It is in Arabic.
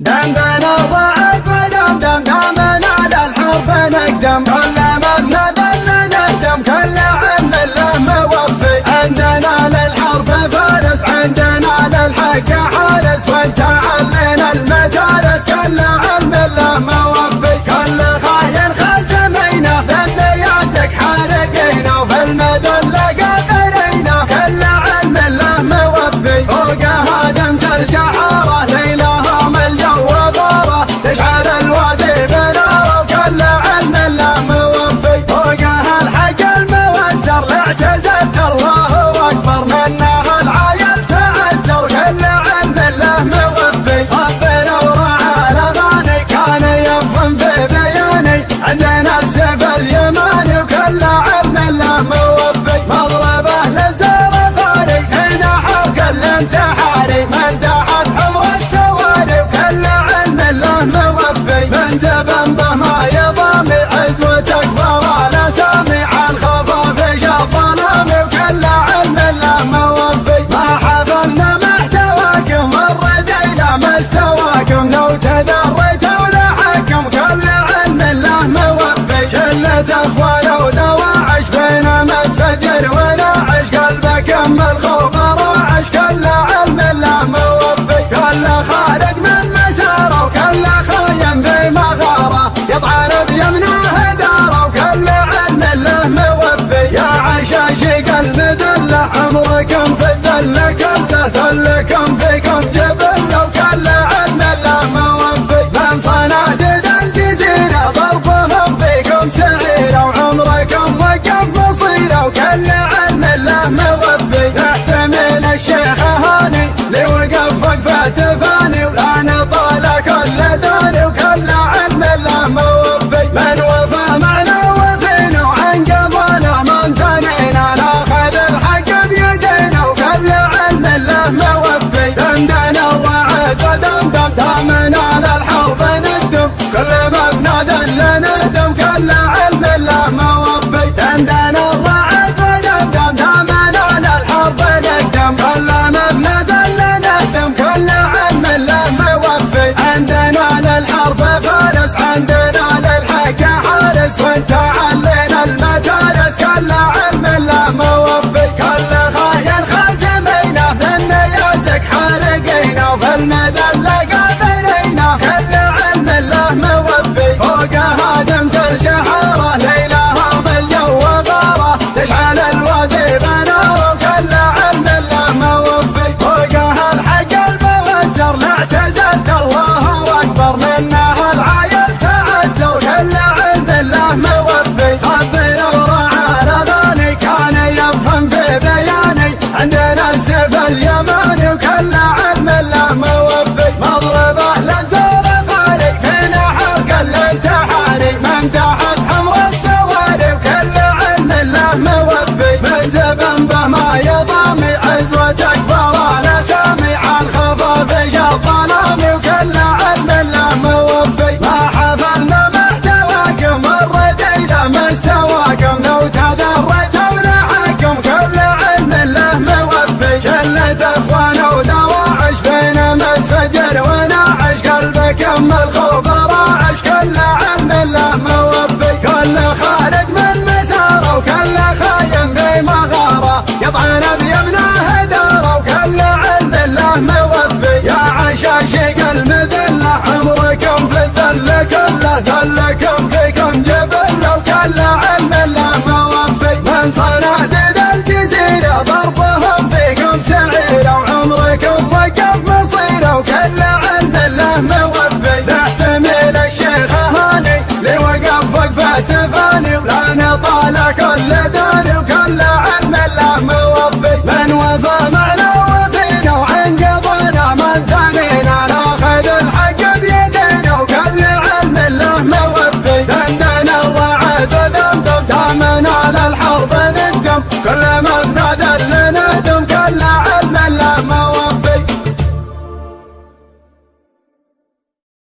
دمنا ضاعت ودمدم دامنا للحرب نقدم كل مبنى ذل نهدم كل علم له موفي عندنا للحرب فارس عندنا للحق حارس وانت علينا المجالس كل علم له موفي كل خاين خزمينا بالنيازك حارقينا وفي المذل قادرينا كل علم له موفي فوق هدم الجحارة ليلهم الجو غارة تشعل الوادي بناره وكل علم له موفي فوقها الحق الموزر لاعتزلت الله اكبر منها العايل تعذر كل علم له موفي ربنا ورعى الاغاني كان يفهم في بياني عندنا السيف اليماني وكل علم له موفي مضربه للزرفاني هنا حوق الانتحاري من تحت حمر السواري وكل علم له موفي من زبن به ما يضامي عز وتكفى ولا سامي عن خفاف الظلامي وكل علم له موفي ما حفلنا محتواكم وردينا مستواكم لو تذريتوا لحكم كل علم له موفي شلة اخوان ودواعش بينما تفجر وناعش قلبك ام الخوف راعش كل علم له موفي كل خارج من مساره وكل خاين بمغاره يطعن بيمنه داره وكل علم له موفي يا عشاشق المذله عمركم في الذله كله ذلكم فيكم جبله وكل علم له موفي من صناديد الجزيره ضربهم فيكم سعيره وعمركم وقف مصيره وكل علم له موفي يحتمل الشيخ هاني لي وقف وقفه فاني ولا نطال كل داني وكل علم له موفي من وفى معنا وفينا وعن قضانا ما امتنينا ناخذ الحق بيدينا وكل علم له موفي دمدنا الرعد ودمدم دامنا للحرب نقدم كل مبنى ذل نهدم كل علم له موفي دمدنا الرعد ودمدم دامنا للحرب نقدم كل مبنى ذل نهدم كل علم له موفي عندنا للحرب فارس عندنا للحق حارس وانت علينا المجالس كل علم له موفي كل خاين خزمينا بالنيازك حارقينا وفي